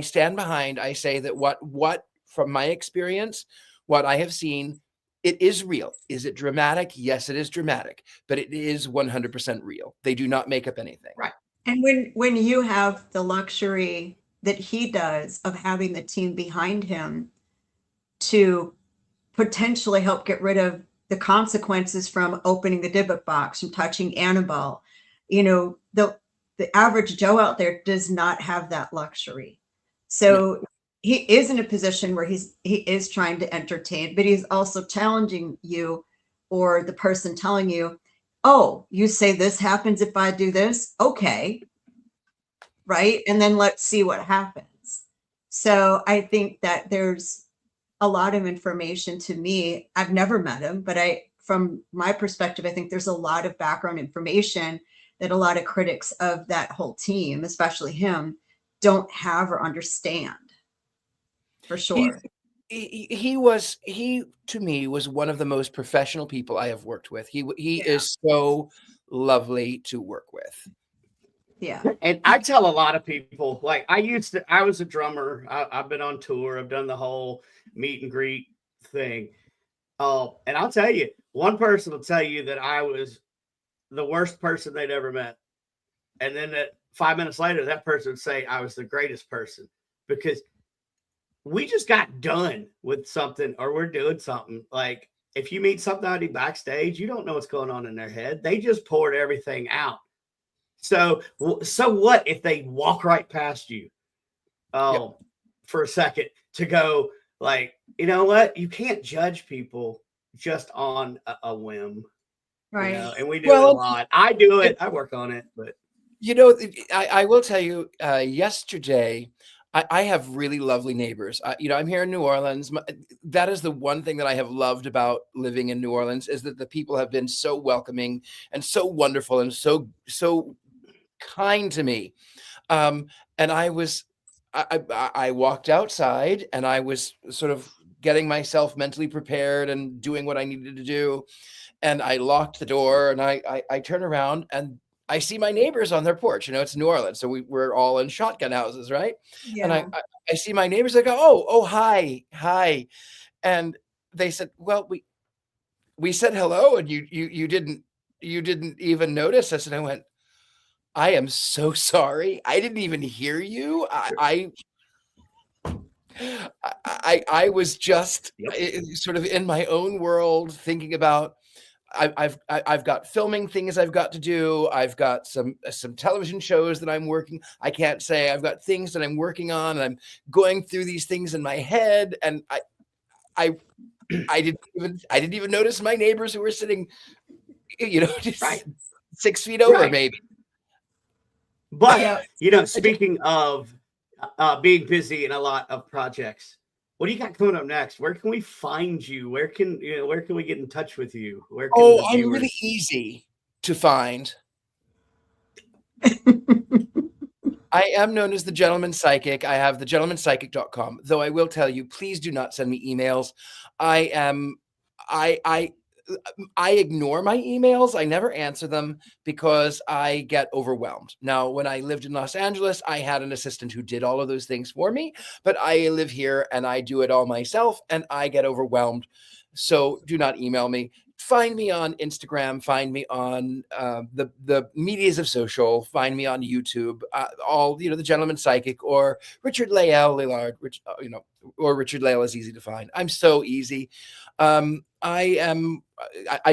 stand behind. I say that what from my experience, what I have seen, it is real. Is it dramatic? Yes, it is dramatic, but it is 100% real. They do not make up anything. Right. And when you have the luxury that he does of having the team behind him to potentially help get rid of the consequences from opening the Dybbuk box, from touching Annabelle, the average Joe out there does not have that luxury. So no. He is in a position where he is trying to entertain, but he's also challenging you, or the person telling you, oh, you say this happens if I do this? Okay. Right. And then let's see what happens. So I think that there's a lot of information to me. I've never met him, but from my perspective, I think there's a lot of background information that a lot of critics of that whole team, especially him, don't have or understand. For sure. He to me was one of the most professional people I have worked with. He is so lovely to work with. Yeah. And I tell a lot of people, like I was a drummer. I've been on tour. I've done the whole meet and greet thing. And I'll tell you, one person will tell you that I was the worst person they'd ever met. And then 5 minutes later, that person would say I was the greatest person, because we just got done with something, or we're doing something. Like if you meet somebody backstage, you don't know what's going on in their head. They just poured everything out. So what if they walk right past you for a second to go like, you know what? You can't judge people just on a whim. Right. And we do it a lot. I do it. I work on it. But, I will tell you, yesterday, I have really lovely neighbors. I'm here in New Orleans. That is the one thing that I have loved about living in New Orleans, is that the people have been so welcoming and so wonderful and so kind to me. And I walked outside and I was sort of getting myself mentally prepared and doing what I needed to do. And I locked the door and I turn around and I see my neighbors on their porch. It's New Orleans, so we're all in shotgun houses, right? Yeah. And I see my neighbors. I go, oh, hi. And they said, well, we said hello, and you didn't even notice us. And I went, I am so sorry. I didn't even hear you. I was just sort of in my own world, thinking about. I've got filming things I've got to do. I've got some television shows that I'm working. I can't say I've got things that I'm working on, and I'm going through these things in my head. And I didn't even notice my neighbors who were sitting, just 6 feet over, maybe. But speaking of being busy in a lot of projects, what do you got coming up next? Where can we find you? Where can we get in touch with you? I'm really easy to find. I am known as the Gentleman Psychic. I have thegentlemanpsychic.com, though I will tell you, please do not send me emails. I ignore my emails. I never answer them because I get overwhelmed. Now, when I lived in Los Angeles, I had an assistant who did all of those things for me, but I live here and I do it all myself and I get overwhelmed. So do not email me. Find me on Instagram, find me on the medias of social, find me on YouTube, the Gentleman Psychic, or Richard Lillard, or Richard Lael is easy to find. I'm so easy. I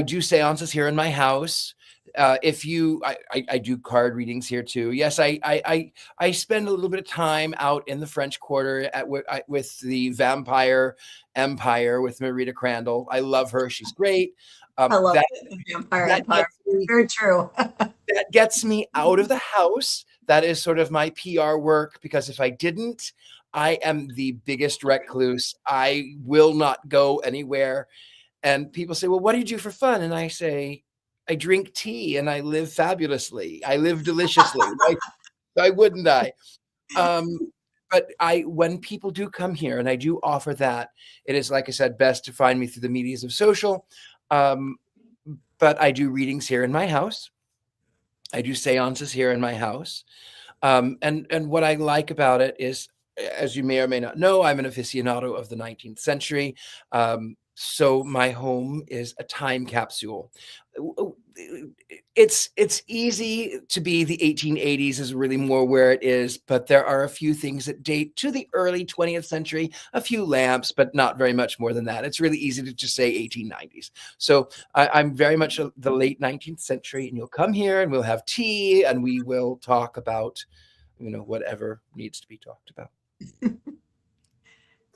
do seances here in my house. I do card readings here too. Yes, I spend a little bit of time out in the French Quarter with the Vampire Empire with Marita Crandall. I love her. She's great. I love it. Vampire Empire. Very true. That gets me out of the house. That is sort of my PR work, because if I didn't, I am the biggest recluse. I will not go anywhere. And people say, well, what do you do for fun? And I say, I drink tea and I live fabulously. I live deliciously. Why wouldn't I? But when people do come here, and I do offer that, it is, like I said, best to find me through the medias of social. But I do readings here in my house. I do seances here in my house. And what I like about it is, as you may or may not know, I'm an aficionado of the 19th century. So my home is a time capsule. It's easy to be the 1880s is really more where it is, but there are a few things that date to the early 20th century, a few lamps, but not very much more than that. It's really easy to just say 1890s. So I'm very much the late 19th century, and you'll come here and we'll have tea and we will talk about, whatever needs to be talked about.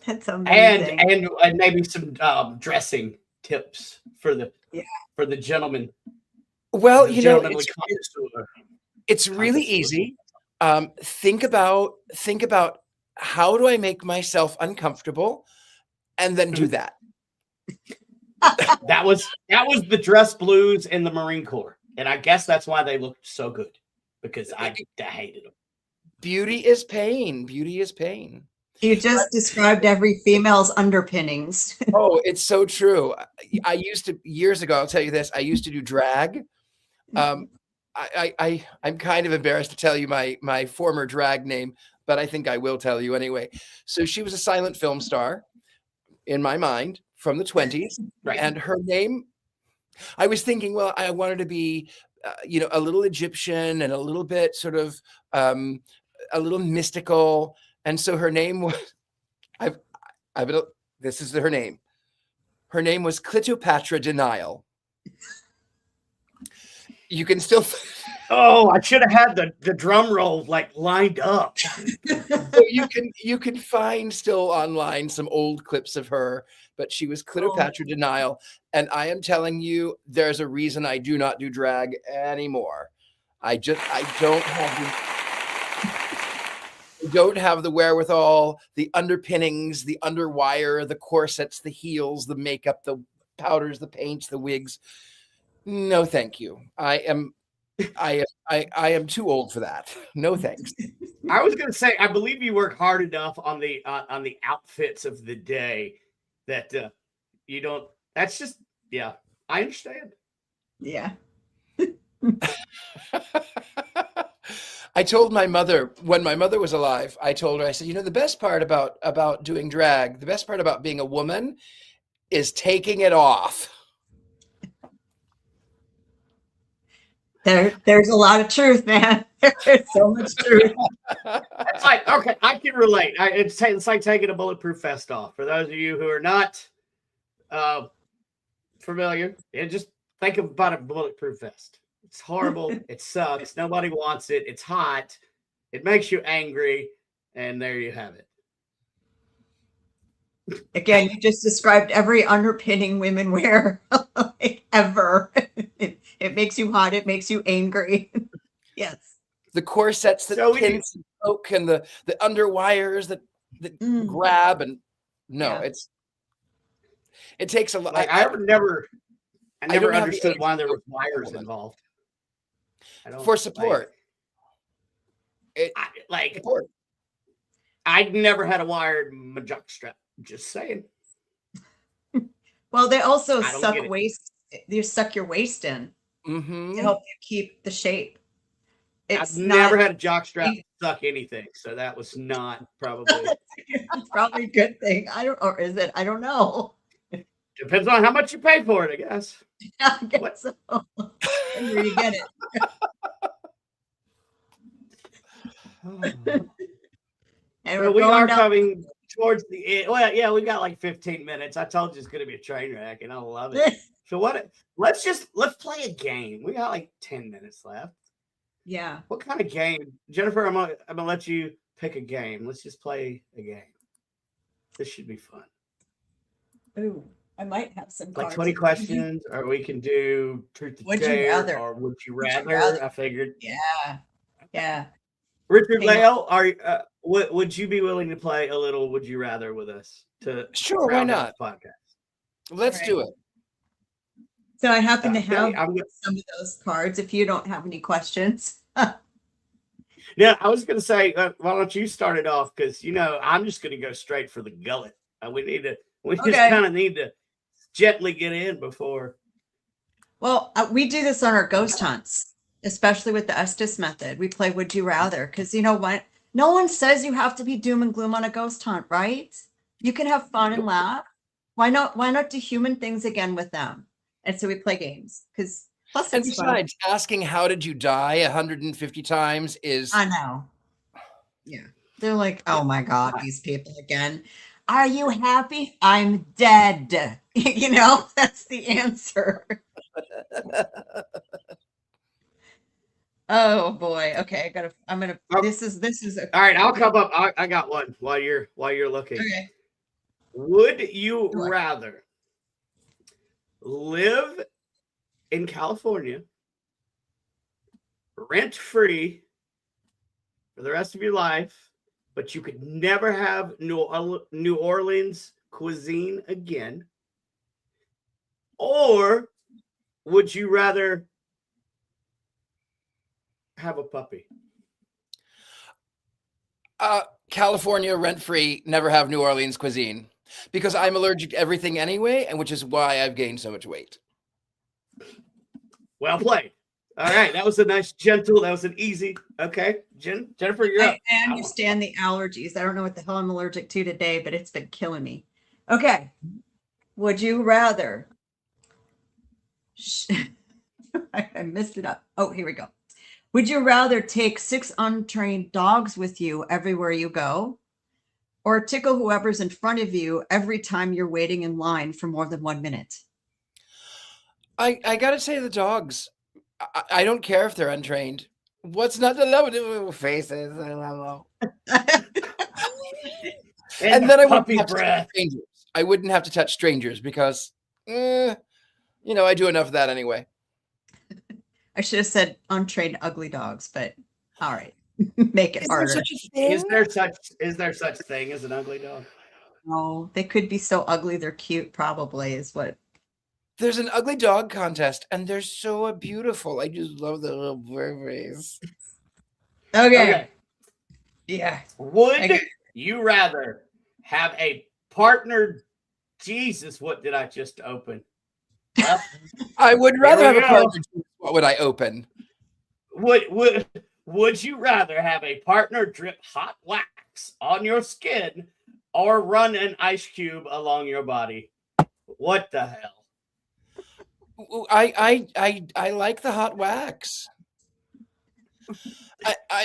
That's amazing. And maybe some dressing tips for the gentleman. Well, it's really easy. Think about how do I make myself uncomfortable, and then do that. That was the dress blues in the Marine Corps, and I guess that's why they looked so good, because I hated them. Beauty is pain. Beauty is pain. You just described every female's underpinnings. Oh, it's so true. I used to, years ago, I'll tell you this, I used to do drag. I'm kind of embarrassed to tell you my former drag name, but I think I will tell you anyway. So she was a silent film star in my mind from the 20s. Right. And her name, I was thinking, well, I wanted to be, a little Egyptian and a little bit sort of, a little mystical. And so her name was, this is her name. Her name was Cleopatra Denial. You can still. Oh, I should have had the drum roll lined up. So you can find still online some old clips of her, but she was Cleopatra Denial. And I am telling you, there's a reason I do not do drag anymore. I don't have the wherewithal, the underpinnings, the underwire, the corsets, the heels, the makeup, the powders, the paints, the wigs. No, thank you. I am too old for that. No, thanks. I was going to say, I believe you work hard enough on the outfits of the day that you don't. That's just, yeah, I understand. Yeah. I told my mother, when my mother was alive, I told her, I said, the best part about doing drag, the best part about being a woman is taking it off. There's a lot of truth, man. There's so much truth. It's like, okay, I can relate. It's like taking a bulletproof vest off. For those of you who are not familiar, just think about a bulletproof vest. It's horrible. It sucks. Nobody wants it. It's hot. It makes you angry. And there you have it. Again, you just described every underpinning women wear ever. It makes you hot. It makes you angry. Yes. The corsets that pins and poke, and the underwires that grab, and it takes a lot. I never understood why there were wires involved. For support. Support. I never had a wired jock strap. Just saying. Well, they also suck waist. You suck your waist in to help you keep the shape. I've never had a jock strap suck anything, so that was not probably. Probably a good thing. Or is it? I don't know. Depends on how much you pay for it, I guess. I guess so. And where you get it. And we are coming towards the end. Well, yeah, we got like 15 minutes. I told you it's going to be a train wreck, and I love it. So let's play a game. We got like 10 minutes left. Yeah. What kind of game? Jennifer, I'm gonna let you pick a game. Let's just play a game. This should be fun. Ooh, I might have some like cards 20 questions, or we can do truth or dare, or would you rather? I figured. Yeah. Richard Lale, would you be willing to play a little Would You Rather with us to Sure, why round out not? the podcast? Let's All do right. it. So I happen to Okay, have I'm gonna, some of those cards if you don't have any questions. yeah, I was gonna say, why don't you start it off? Because I'm just gonna go straight for the gullet. We just Okay. kind of need to gently get in before. Well, we do this on our ghost hunts, especially with the Estes method. We play Would You Rather because you know what? No one says you have to be doom and gloom on a ghost hunt, right? You can have fun and laugh. Why not? Why not do human things again with them? And so we play games because plus And it's fun. besides, asking how did you die 150 times is I know. Yeah. They're like, oh my God, these people again. Are you happy? I'm dead. That's the answer. Oh boy. Okay, this is All right, I'll come up. I got one while you're looking. Okay. Would you Sure. rather live in California rent free for the rest of your life, but you could never have New Orleans cuisine again? Or would you rather have a puppy? California rent-free, never have New Orleans cuisine because I'm allergic to everything anyway, and which is why I've gained so much weight. Well played. All right, that was a nice, gentle. That was an easy. Okay, Jennifer, you're up. I understand the allergies. I don't know what the hell I'm allergic to today, but it's been killing me. Okay. Would you rather? I messed it up. Oh, here we go. Would you rather take 6 untrained dogs with you everywhere you go, or tickle whoever's in front of you every time you're waiting in line for more than 1 minute? I gotta say the dogs. I don't care if they're untrained. What's not to love with faces? I love them. And then I wouldn't have to touch strangers. I wouldn't have to touch strangers because, I do enough of that anyway. I should have said untrained ugly dogs, but all right, make it harder. Is there such thing as an ugly dog? No, they could be so ugly they're cute. Probably is what. There's an ugly dog contest, and they're so beautiful. I just love the little burberries. Okay. Yeah. Would you rather have a partner? Jesus, what did I just open? Well, I would rather have a go. partner. What would I open? Would you rather have a partner drip hot wax on your skin or run an ice cube along your body? What the hell? I like the hot wax.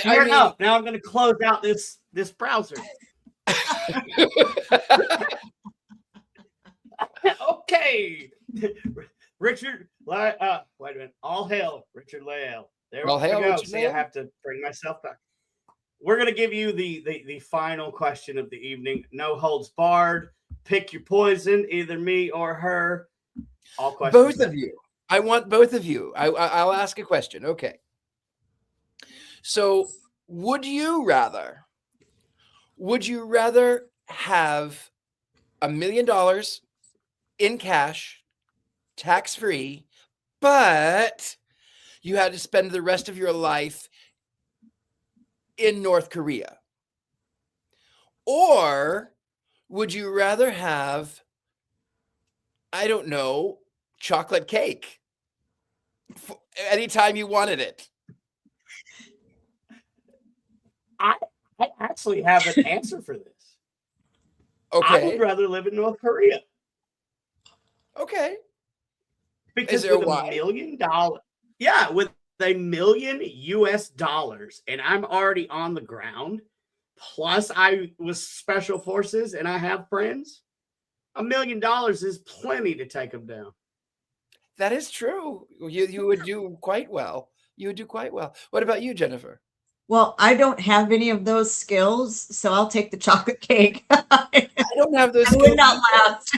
Fair enough. Now I'm going to close out this browser. Okay. Richard, wait a minute. All hail, Richard Lael. There we go. See, I have to bring myself back. We're going to give you the final question of the evening. No holds barred. Pick your poison, either me or her. All questions. Both of you. I want both of you. I'll ask a question. Okay. So, would you rather have $1 million in cash, tax-free, but you had to spend the rest of your life in North Korea? Or would you rather have, I don't know, chocolate cake anytime you wanted it? I actually have an answer for this. Okay. I would rather live in North Korea. Okay. Because with $1 million, yeah, with $1 million US, and I'm already on the ground, plus I was special forces and I have friends, $1 million is plenty to take them down. That is true. You would do quite well. You would do quite well. What about you, Jennifer? Well, I don't have any of those skills, so I'll take the chocolate cake. I don't have those skills. I would not last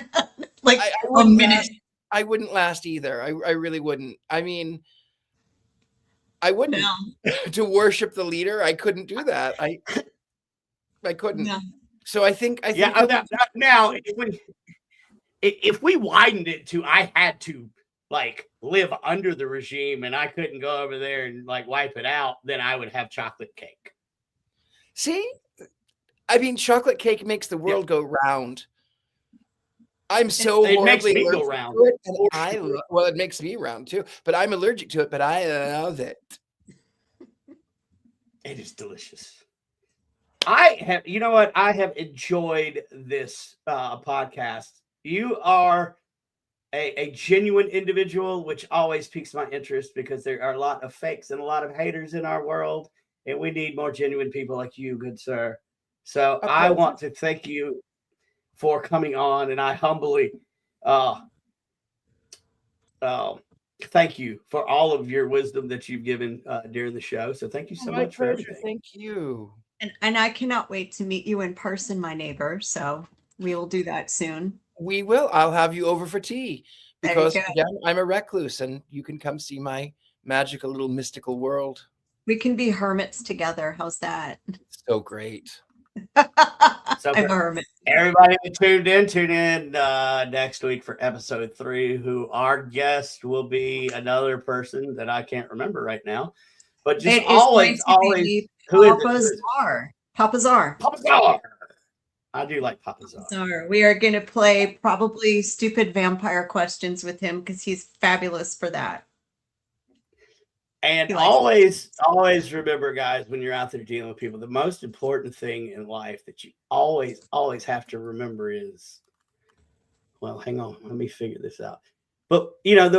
like a minute. I wouldn't last either. I really wouldn't. I mean, I wouldn't. No. To worship the leader, I couldn't do that. I couldn't. No. So I think now if we widened it to I had to like live under the regime and I couldn't go over there and like wipe it out, then I would have chocolate cake. See, I mean, chocolate cake makes the world go round. I'm so it makes horribly me go allergic round. to it, and well, it makes me round too. But I'm allergic to it. But I love it. It is delicious. You know what? I have enjoyed this podcast. You are a genuine individual, which always piques my interest because there are a lot of fakes and a lot of haters in our world, and we need more genuine people like you, good sir. So I want to thank you for coming on, and I humbly thank you for all of your wisdom that you've given during the show. So thank you so much for everything. Thank you. And I cannot wait to meet you in person, my neighbor. So we will do that soon. We will. I'll have you over for tea because There you again, I'm a recluse, and you can come see my magical little mystical world. We can be hermits together. How's that? So great. So I'm a hermit. everybody that tune in next week for episode 3, who our guest will be another person that I can't remember right now, but just It is always who is Papa it? Czar. Papa Czar. Papa Czar. I do like Papa Czar. Czar. We are going to play probably stupid vampire questions with him because he's fabulous for that. And He likes always remember, guys, when you're out there dealing with people, the most important thing in life that you always have to remember is, well, hang on, let me figure this out. But you know,